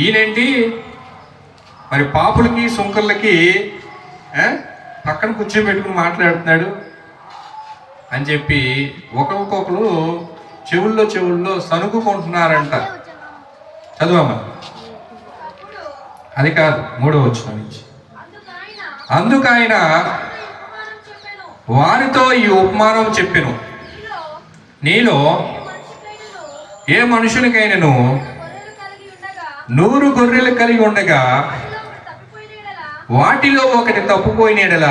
ఈయనేంటి మరి పాపులకి సుంకర్లకి పక్కన కూర్చోబెట్టుకుని మాట్లాడుతున్నాడు అని చెప్పి ఒకరికొకరు చెవుల్లో సనుగుకుంటున్నారంట. చదువమ్మా. అది కాదు, 3వ వచనం నుంచి. అందుకైన వారితో ఈ ఉపమానం చెప్పెను, నీలో ఏ మనుషునికైనను 100 గొర్రెలు కలిగి ఉండగా వాటిలో ఒకటి తప్పిపోయిన యెడల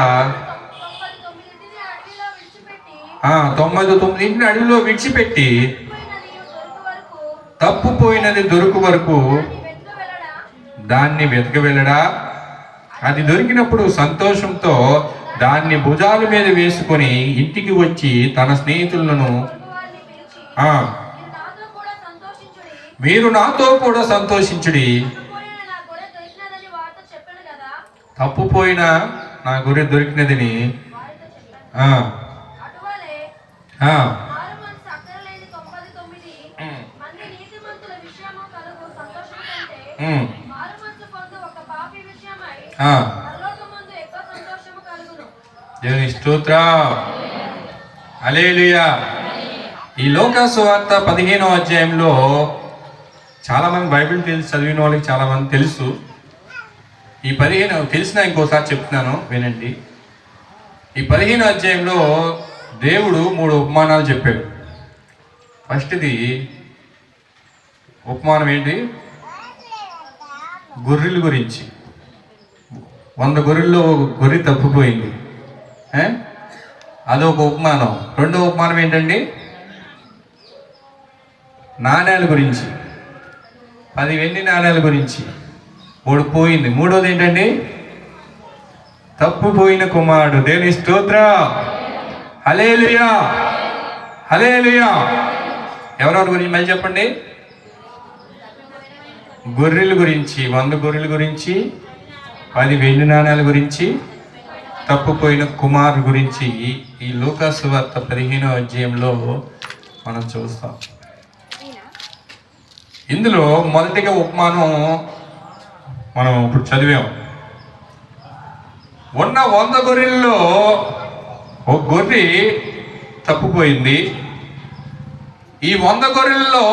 99 అడవిలో విడిచిపెట్టి తప్పుపోయినది దొరుకు వరకు దాన్ని వెతక వెళ్ళడా? అది దొరికినప్పుడు సంతోషంతో దాన్ని భుజాల మీద వేసుకొని ఇంటికి వచ్చి తన స్నేహితులను మీరు నాతో కూడా సంతోషించుడి, తప్పుపోయిన నా గొర్రె దొరికినదని. దేవుని స్తోత్రం, హల్లెలూయా. ఈ లోకా సువార్త 15వ అధ్యాయంలో చాలా మంది బైబిల్ చదివిన వాళ్ళకి చాలా మంది తెలుసు. ఈ 15 తెలిసిన ఇంకోసారి చెప్తున్నాను వినండి. ఈ 15వ అధ్యాయంలో దేవుడు 3 ఉపమానాలు చెప్పాడు. ఫస్ట్ది ఉపమానం ఏంటి? గొర్రెల గురించి. 100 గొర్రెల్లో గొర్రె తప్పిపోయింది, అదొక ఉపమానం. 2వ ఉపమానం ఏంటండి? నాణ్యాల గురించి, 10 వెండి నాణ్యాల గురించి. 3 పోయింది. 3వది ఏంటండి? తప్పుపోయిన కుమారుడు. దేవుని స్తోత్రం, హల్లెలూయా, హల్లెలూయా. ఎవరెవరి గురించి మళ్ళీ చెప్పండి? గొర్రెల గురించి, 100 గొర్రెల గురించి, 10 వెండి నాణ్యాల గురించి, తప్పుపోయిన కుమారు గురించి ఈ లోకా సువార్త 15వ అధ్యాయంలో మనం చూస్తాం. ఇందులో మొదటిగా ఉపమానం మనం ఇప్పుడు చదివాం. ఉన్న 100 గొర్రెల్లో ఒక గొర్రె తప్పిపోయింది. ఈ 100 గొర్రెల్లో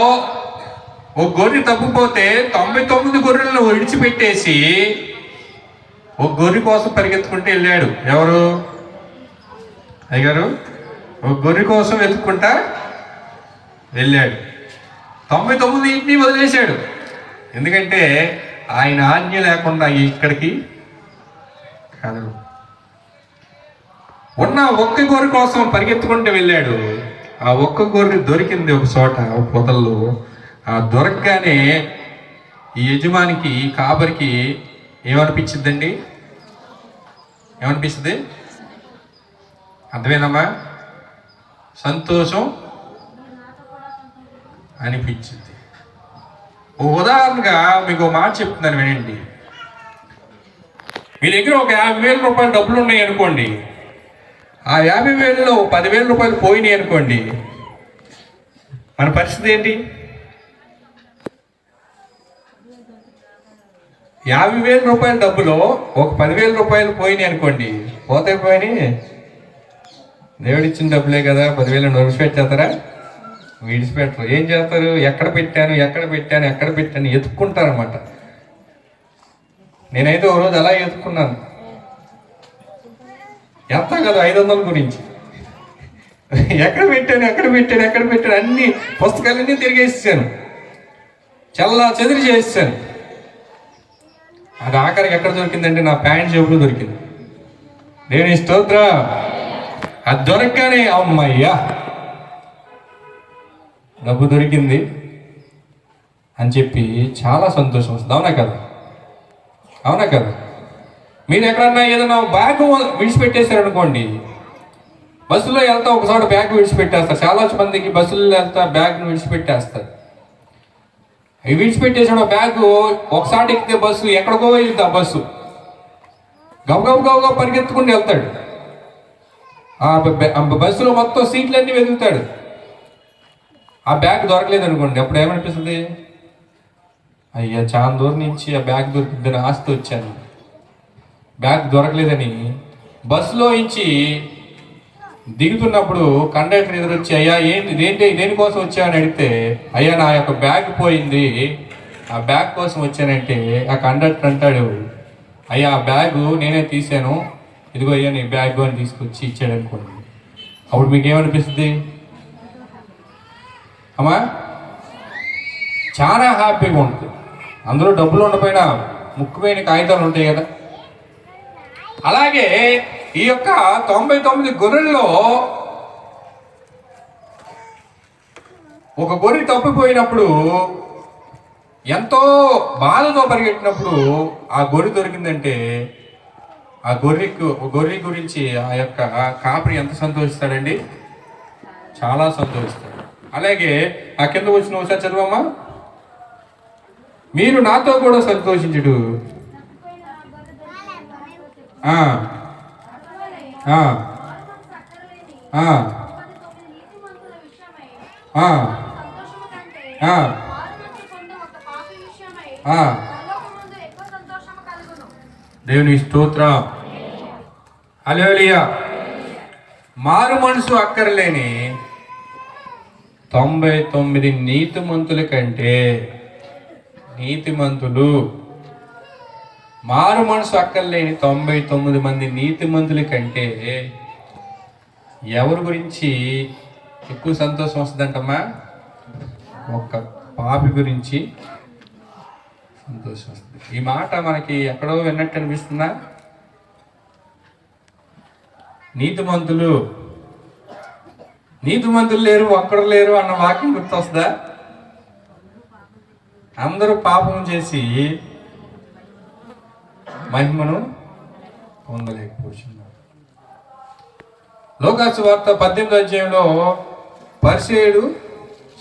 ఒక గొర్రె తప్పిపోతే 99 గొర్రెలను విడిచిపెట్టేసి ఒక గొర్రె కోసం పరిగెత్తుకుంటూ వెళ్ళాడు. ఎవరు? అయ్యగారు. ఒక గొర్రె కోసం వెతుక్కుంటా వెళ్ళాడు. 99 వదిలేశాడు. ఎందుకంటే ఆయన ఆజ్ఞ లేకుండా ఇక్కడికి కాదు. ఉన్న ఒక్క గొర్రె కోసం పరిగెత్తుకుంటూ వెళ్ళాడు. ఆ ఒక్క గొర్రె దొరికింది ఒక చోట, ఒక పొదల్లో. ఆ దొరకగానే ఈ యజమానికి, కాపరికి ఏమనిపించిందండి? ఏమనిపిస్తుంది? అర్థమేనమ్మా? సంతోషం అనిపించింది. ఉదాహరణగా మీకు మాట చెప్తున్నాను వినండి. మీ దగ్గర ఒక 50,000 రూపాయలు డబ్బులు ఉన్నాయి అనుకోండి. ఆ 50,000లో 10,000 రూపాయలు పోయినాయి అనుకోండి, మన పరిస్థితి ఏంటి? 50,000 రూపాయల డబ్బులో ఒక 10,000 రూపాయలు పోయినాయి అనుకోండి. పోయినాయి, దేవుడిచ్చిన డబ్బులే కదా, 10,000 విడిచిపెట్టేస్తారా? విడిచిపెట్టరు. ఏం చేస్తారు? ఎక్కడ పెట్టాను ఎత్తుక్కుంటారన్నమాట. నేనైతే ఓ రోజు అలా ఎత్తుకున్నాను. ఎంత కదా 500 గురించి ఎక్కడ పెట్టాను అన్ని పుస్తకాలన్నీ తిరిగేసాను, చల్లా చెదిరి చేసాను. అది ఆఖరికి ఎక్కడ దొరికిందంటే నా ప్యాంట్ జేబులో దొరికింది. దేవుని స్తోత్రం. అది దొరకగానే అమ్మయ్యా డబ్బు దొరికింది అని చెప్పి చాలా సంతోషం వస్తుంది. అవునా కదా? మీరు ఎక్కడన్నా ఏదైనా బ్యాగ్ విడిచిపెట్టేశారు అనుకోండి, బస్సులో వెళ్తా ఒకసారి బ్యాగ్ విడిచిపెట్టేస్తారు. చాలా మందికి బస్సులో వెళ్తా బ్యాగ్ను విడిచిపెట్టేస్తారు. అవి విడిచిపెట్టేసాడు బ్యాగ్. ఒకసారి ఎక్కితే బస్సు ఎక్కడికో వెళ్తా, బస్సు గబగబ పరిగెత్తుకుని వెళ్తాడు. ఆ బస్సులో మొత్తం సీట్లన్నీ వెతుకుతాడు. ఆ బ్యాగ్ దొరకలేదు అనుకోండి, అప్పుడు ఏమనిపిస్తుంది? అయ్యా చాలా దూరం నుంచి ఆ బ్యాగ్ దొరికిద్దని ఆస్తి వచ్చాను, బ్యాగ్ దొరకలేదని బస్సులో నుంచి దిగుతున్నప్పుడు కండక్టర్ ఎదురొచ్చి, అయ్యా దేనికోసం వచ్చావని అడిగితే, అయ్యా నా యొక్క బ్యాగ్ పోయింది, ఆ బ్యాగ్ కోసం వచ్చానంటే ఆ కండక్టర్ అంటాడు, అయ్యా ఆ బ్యాగు నేనే తీసాను, ఇదిగో అయ్యా నీ బ్యాగ్ అని తీసుకొచ్చి ఇచ్చాడు అనుకోండి. అప్పుడు మీకు ఏమనిపిస్తుంది అమ్మా? చాలా హ్యాపీగా ఉంటుంది. అందులో డబ్బులు ఉండపోయినా ముఖ్యమైన కాగితాలు ఉంటాయి కదా. అలాగే ఈ యొక్క 99 గొర్రెల్లో ఒక గొర్రె తప్పిపోయినప్పుడు ఎంతో బాధతో పరిగెట్టినప్పుడు ఆ గొర్రె దొరికిందంటే ఆ గొర్రె గురించి ఆ యొక్క కాపరి ఎంత సంతోషిస్తాడండి? చాలా సంతోషిస్తాడు. అలాగే ఆ కింద వచ్చిన ఒకసారి చదవమ్మా. మీరు నాతో కూడా సంతోషించుడు. దేవుని స్తోత్రం. హల్లెలూయా. మారు మనసు అక్కర్లేని 99 నీతిమంతుల కంటే నీతిమంతులు, మారు మనసు అక్కర్లేని 99 మంది నీతిమంతుల కంటే ఎవరి గురించి ఎక్కువ సంతోషం వస్తుందంటమ్మా? ఒక్క పాపి గురించి సంతోషం వస్తుంది. ఈ మాట మనకి ఎక్కడో విన్నట్టు అనిపిస్తుందా? నీతిమంతులు లేరు, ఒక్కడు లేరు అన్న వాక్యం గుర్తొస్తుందా? అందరూ పాపం చేసి మహిమను పొందలేకపోతున్నారు. లోకాసు వార్త 18వ అధ్యాయంలో పరిసయ్యుడు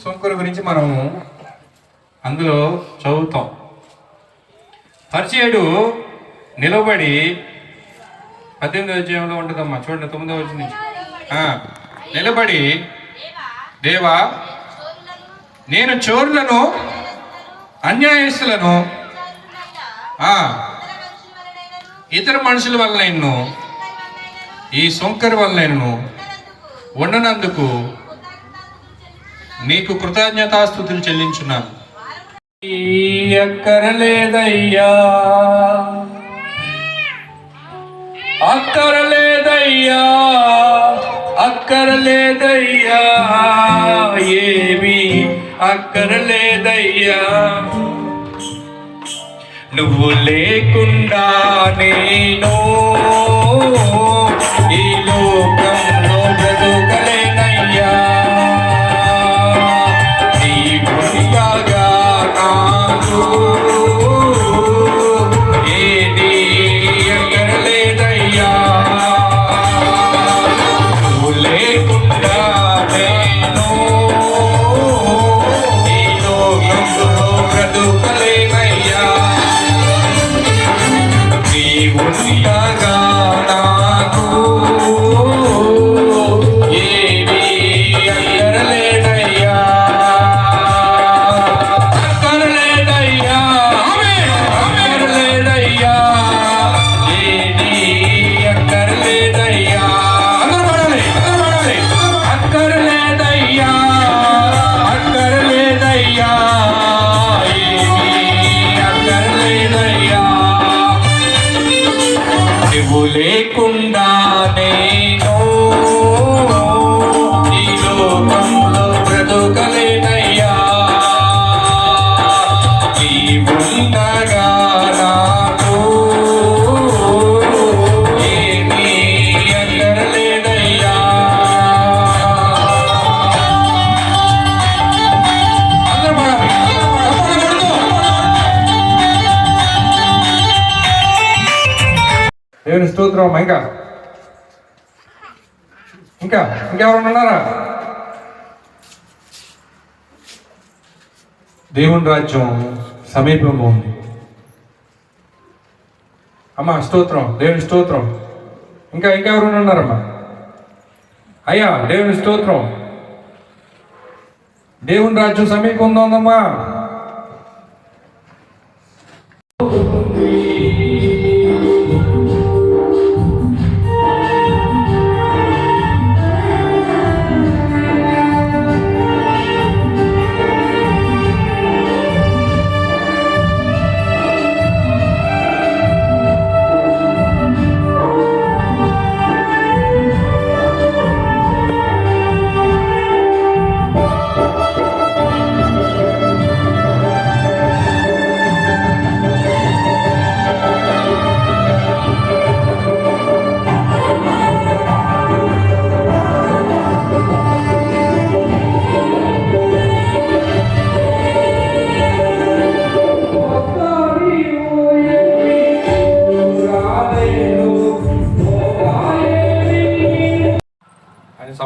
సుంకరు గురించి మనం అందులో చదువుతాం. పరిసయ్యుడు నిలబడి 18వ అధ్యాయంలో ఉంటుందమ్మా, చూడండి 9వ వచనం నుంచి. నిలబడి, దేవా నేను చోరులను అన్యాయస్తులను ఇతర మనుషుల వల్లనైను ఈ సొంకరి వల్లనైను ఉండనందుకు నీకు కృతజ్ఞతాస్తుతులు చెల్లించున్నాను. అక్కరలేదయ్యా, అక్కరలేదయ్యా, అక్కరలేదయ్యా, ఏమీ అక్కరలేదయ్యా, నువ్వు లేకుండా నేను ఈ లోకంలో బ్రతుకలేనయ్యా, నీ గురిగా నాకు ఏది అక్కరలేదయ్యా, నువ్వు లేకుండా నేను ఈ లోకంలో బ్రతుకలేనయ్యా, ఉండగా నాకు ఏమీ అక్కరలేదయ్యా, అక్కరలేదయ్యా, అక్కరలేదయ్యా, ఏమీ అక్కరలేదయ్యా, అక్కరలేదయ్యా, అక్కరలేదయ్యా, ఏమీ అక్కరలేదయ్యా, నువ్వు లేకుండా నేను ఈ లోకంలో బ్రతుకలేనయ్యా, నీవుండగా నాకు ఏమీ అక్కరలేదయ్యా. దేవుని స్తోత్రం. ఇంకెవరన్నా ఉన్నారా? దేవుని రాజ్యం సమీపంలో ఉంది అమ్మా. స్తోత్రం, దేవుని స్తోత్రం. ఇంకెవరన్నా ఉన్నారమ్మా? అయ్యా దేవుని స్తోత్రం. దేవుని రాజ్యం సమీపంలో ఉందమ్మా.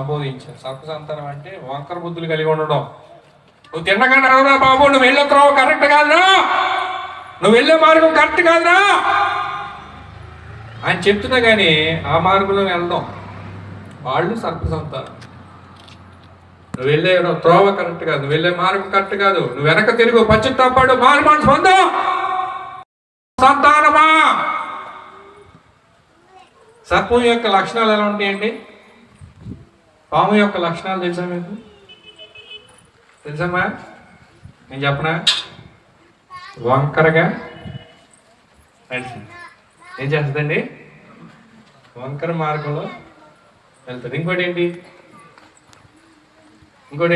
సంబోధించారు. సర్పసంతానం అంటే వంకర బుద్ధులు కలిగి ఉండడం. నువ్వు తిన్నగా నడవరా బాబు, నువ్వు వెళ్ళే త్రోవ కరెక్ట్ కాదురా, నువ్వు వెళ్ళే మార్గం కరెక్ట్ కాదురా అని చెప్తున్నా కానీ ఆ మార్గంలో వెళ్దాం. వాళ్ళు సర్పసంతానం. నువ్వు వెళ్ళే త్రోవ కరెక్ట్ కాదు, నువ్వు వెళ్ళే మార్గం కరెక్ట్ కాదు, నువ్వు వెనక తిరుగు, పశ్చాత్తాపడు, మారు మనసు పొందు. సంతానమా, సర్పం యొక్క లక్షణాలు ఎలా ఉంటాయండి? పాము యొక్క లక్షణాలు తెలుసా మీకు? తెలుసమ్మా? నేను చెప్పనా? వంకరగా ఏం చేస్తుందండి? వంకర మార్గంలో వెళ్తుంది. ఇంకోటి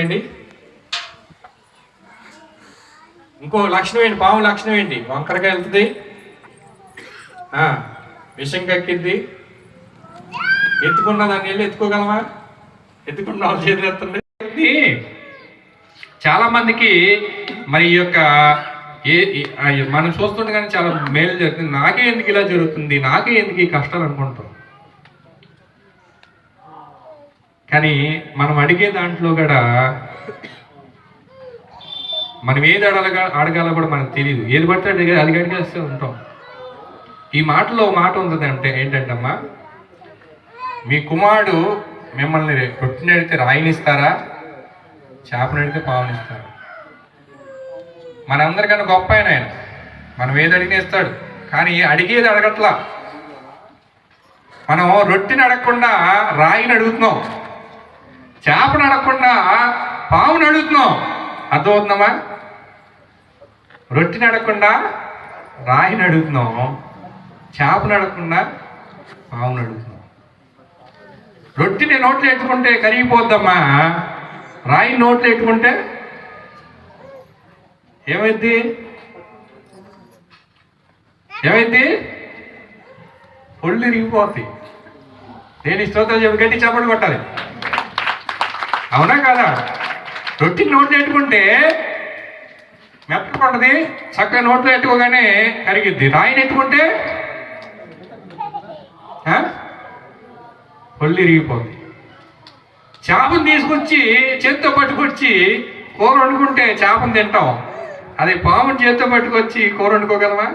ఏంటి? ఇంకో లక్షణం ఏంటి? పాము లక్షణం ఏంటి? వంకరగా వెళ్తుంది, విషం కక్కిద్ది. ఎత్తుకున్న దాన్ని వెళ్ళి ఎత్తుకోగలమా? ఎత్తుకున్న వాళ్ళు చేతులు ఎత్తుంది. చాలా మందికి మరి ఈ యొక్క మనం చూస్తుండగానే చాలా మేలు జరుగుతుంది. నాకే ఎందుకు ఇలా జరుగుతుంది, నాకే ఎందుకు ఈ కష్టాలు అనుకుంటాం. కానీ మనం అడిగే దాంట్లో కూడా మనం ఏది అడగాలో కూడా మనకు తెలియదు. ఏది పడితే అది అడిగేస్తూ ఉంటాం. ఈ మాటలో మాట ఉంది అంటే ఏంటంటమ్మా, మీ కుమారుడు మిమ్మల్ని రొట్టినడితే రాయినిస్తారా, చేపనడితే పావునిస్తారా? మనందరికన్నా గొప్ప ఆయన. మనం ఏది అడిగేస్తాడు, కానీ అడిగేది అడగట్లా. మనం రొట్టిని అడగకుండా రాయిని అడుగుతున్నాం, చేపను అడగకుండా పావుని అడుగుతున్నాం. అర్థమవుతుందమ్మా? రొట్టిని అడగకుండా రాయిని అడుగుతున్నాం, చేపను అడగకుండా పావుని అడుగుతున్నాం. రొట్టిని నోట్లో ఎట్టుకుంటే కరిగిపోద్దమ్మా, రాయి నోట్లో ఎట్టుకుంటే ఏమైంది? ఒళ్ళు ఇరిగిపోతాయి. నేను స్తోత్రం చెప్పి గట్టి చప్పట్లు కొట్టాలి. అవునా కాదా? రొట్టిని నోట్లో ఎట్టుకుంటే మెత్తపడుతుంది, చక్కగా నోట్లో ఎట్టుకోగానే కరిగిద్ది. రాయిని ఎట్టుకుంటే ఒళ్ళు ఇరిగిపోతుంది. చేపను తీసుకొచ్చి చేత్తో పట్టుకొచ్చి కూర వండుకుంటే చేపను తింటాం. అది పాముని చేత్తో పట్టుకొచ్చి కూర వండుకోగలమా?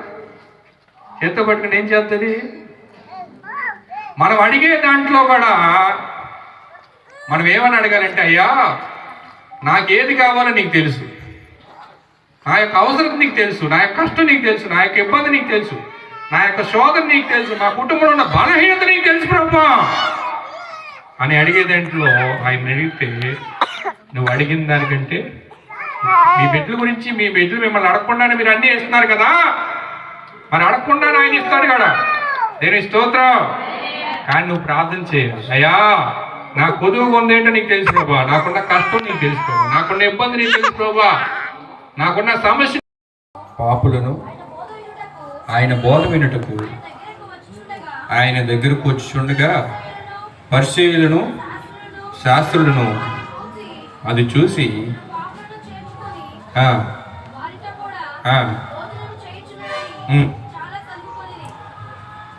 చేత్తో పట్టుకుని ఏం చేస్తుంది? మనం అడిగే దాంట్లో కూడా మనం ఏమని అడగాలంటే, అయ్యా నాకేది కావాలో నీకు తెలుసు, నా యొక్క అవసరం నీకు తెలుసు, నా యొక్క కష్టం నీకు తెలుసు, నా యొక్క ఇబ్బంది నీకు తెలుసు, నా యొక్క శోధన నీకు తెలుసు, మా కుటుంబంలో ఉన్న బలహీనత నీకు తెలుసు ప్రభా అని అడిగే దాంట్లో ఆయన అడిగితే, నువ్వు అడిగిన దానికంటే మీ బిడ్డల గురించి, మీ బిడ్డలు మిమ్మల్ని అడగకుండానే మీరు అన్నీ ఇస్తున్నారు కదా, మరి అడగకుండానే ఆయన ఇస్తాడు కదా. నేను స్తోత్రం. కానీ నువ్వు ప్రార్థన చేయాలి. అయ్యా నా కొదువు ఉందేంటో నీకు తెలుసు ప్రభా, నాకున్న కష్టం నీకు తెలుసు ప్రభా, నాకున్న ఇబ్బంది నీకు తెలుసు ప్రభా, నాకున్న సమస్య. పాపులను ఆయన బోధ వినుటకు ఆయన దగ్గరకు వచ్చుండగా పరిసయ్యులను శాస్త్రులను అది చూసి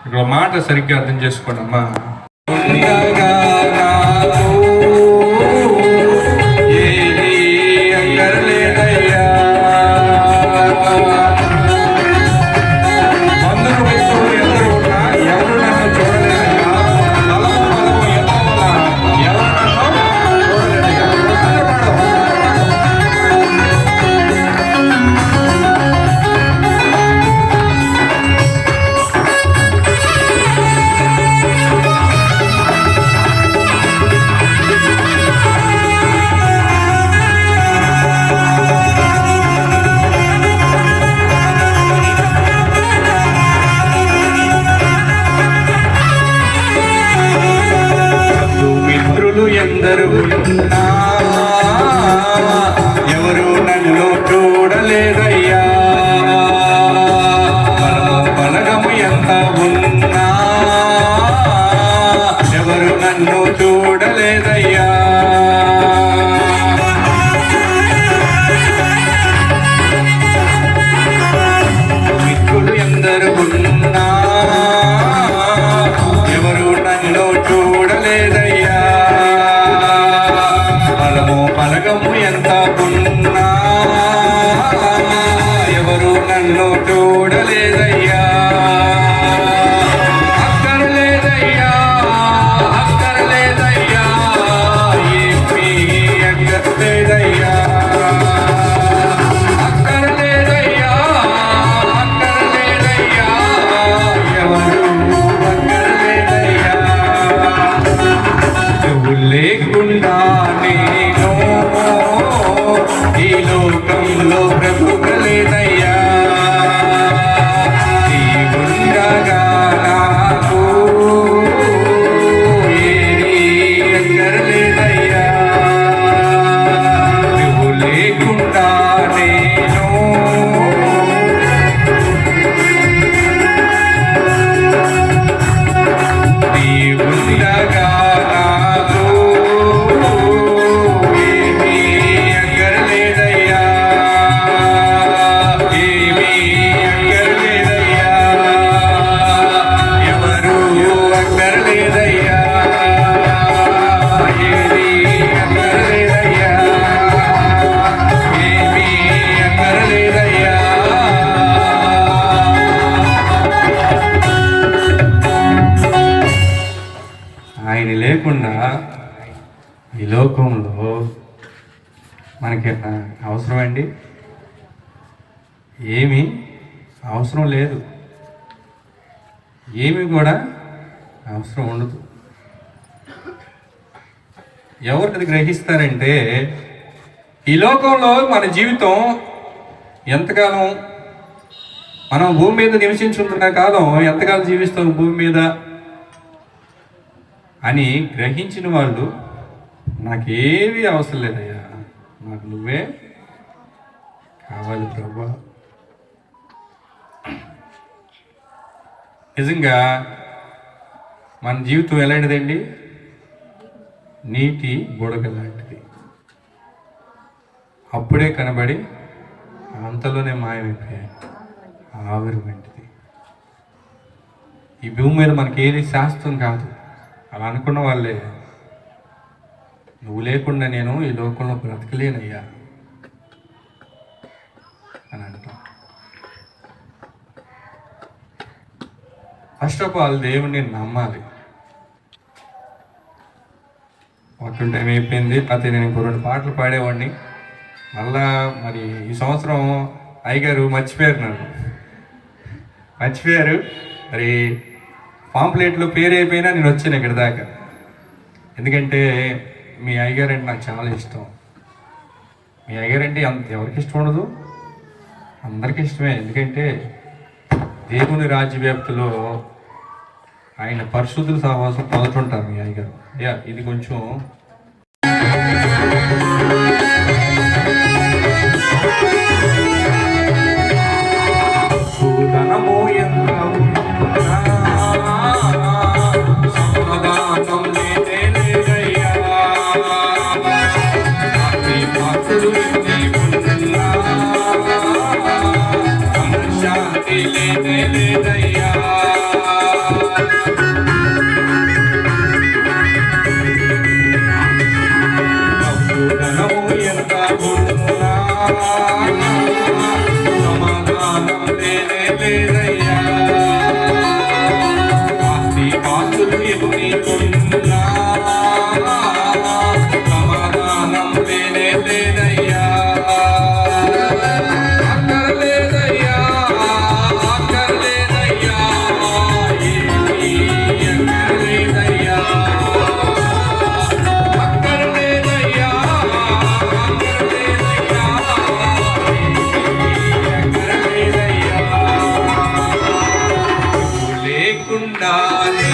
ఇక్కడ మాట సరిగ్గా అర్థం చేసుకోండి అమ్మా. నన్ను చూడలేదయ్యా, అక్కర్లేదయ్యా, అక్కర్లేదయ్యా, ఏమీ అక్కర్లేదయ్యా, అక్కర్లేదయ్యా, అక్కర్లేదయ్యా, ఎవరు అక్కర్లేదయ్యా, నువ్వు లేకుండా నేను ఈ లోకంలో బ్రతుకలేదయ్యా, నీవుండగా నాకు ఏమీ అక్కర్లేదయ్యా, నువ్వు లేకుండా నేను నీవుండగా నాకు ఏమీ అక్కర్లేదయ్యా, ఏమీ అక్కర్లేదయ్యా, ఎవరు అక్కర్లేదయ్యా, ఏమీ అక్కర్లేదయ్యా, ఏమీ అక్కర్లేదయ్యా. ఆయన లేకుండా ఈ లోకంలో మనకి అవసరం అండి, ఏమీ అవసరం లేదు, ఏమీ కూడా అవసరం ఉండదు. ఎవరికి అది గ్రహిస్తారంటే ఈ లోకంలో మన జీవితం ఎంతకాలం, మనం భూమి మీద నివసించుతున్న కాలం ఎంతకాలం జీవిస్తాం భూమి మీద అని గ్రహించిన వాళ్ళు, నాకేమీ అవసరం లేదయ్యా, నాకు నువ్వే కావాలి ప్రభా. నిజంగా మన జీవితం ఎలాంటిదండి, నీటి బుడగ లాంటిది, అప్పుడే కనబడి అంతలోనే మాయమైపోయాయి, ఆవిరి వంటిది. ఈ భూమి మీద మనకి ఏది శాస్త్రం కాదు. అలా అనుకున్న వాళ్ళే, నువ్వు లేకుండా నేను ఈ లోకంలో బ్రతకలేనయ్యా అని అంటాం. ఫస్ట్ ఆఫ్ ఆల్ దేవుణ్ణి నమ్మాలి. వాకింగ్ టైం అయిపోయింది, అయితే నేను ఇంకో 2 పాటలు పాడేవాడిని. మళ్ళా మరి ఈ సంవత్సరం అయ్యగారు మర్చిపోయారు మరి పాంప్లెట్లో పేరు అయిపోయినా నేను వచ్చాను ఇక్కడ దాకా. ఎందుకంటే మీ అయ్యగారు అంటే నాకు చాలా ఇష్టం. మీ అయ్యగారు అంటే ఎవరికి ఇష్టం ఉండదు, అందరికీ ఇష్టమే. ఎందుకంటే దేవుని రాజ్య వ్యాప్తిలో ఆయన పరిశుద్ధుల సహవాసం పొందుతుంటారు మీ అయ్యగారు. ఇది కొంచెం ధనము ఎంత సమాధానం లేదయ్యా, పాత్రుడు ఉన్నా శాంతి లేదయ్యా, ధనము ఎంత ఉన్నా సమాధానం లేదయ్యా, పాత్రుడు నీకున్నా సమాధానం లేదయ్యా, అక్కర్లేదయ్యా, అక్కర్లేదయ్యా, ఏమీ అక్కర్లేదయ్యా, అక్కర్లేదయ్యా, అక్కర్లేదయ్యా, అక్కర్లేదయ్యా, నువ్వు లేకుండానే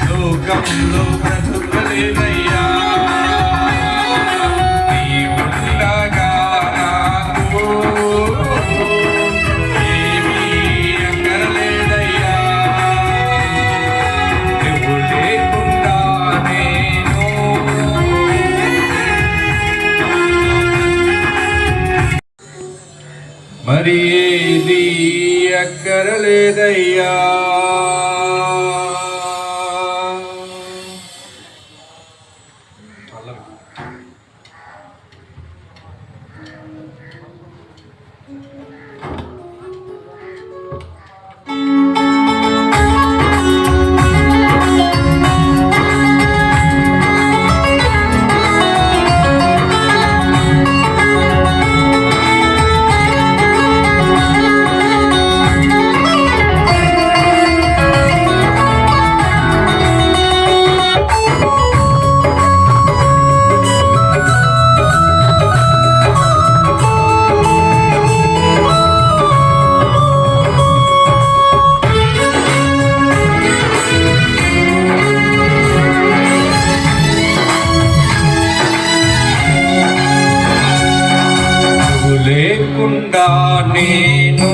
లోకంలో బ్రతుకలేదయ్యా, నీవుండగా నాకు ఏమీ అక్కర్లేదయ్యా, నువ్వు లేకుండా నేను మరి ఏది అక్కర్లేదయ్యా. లేకుండా నేను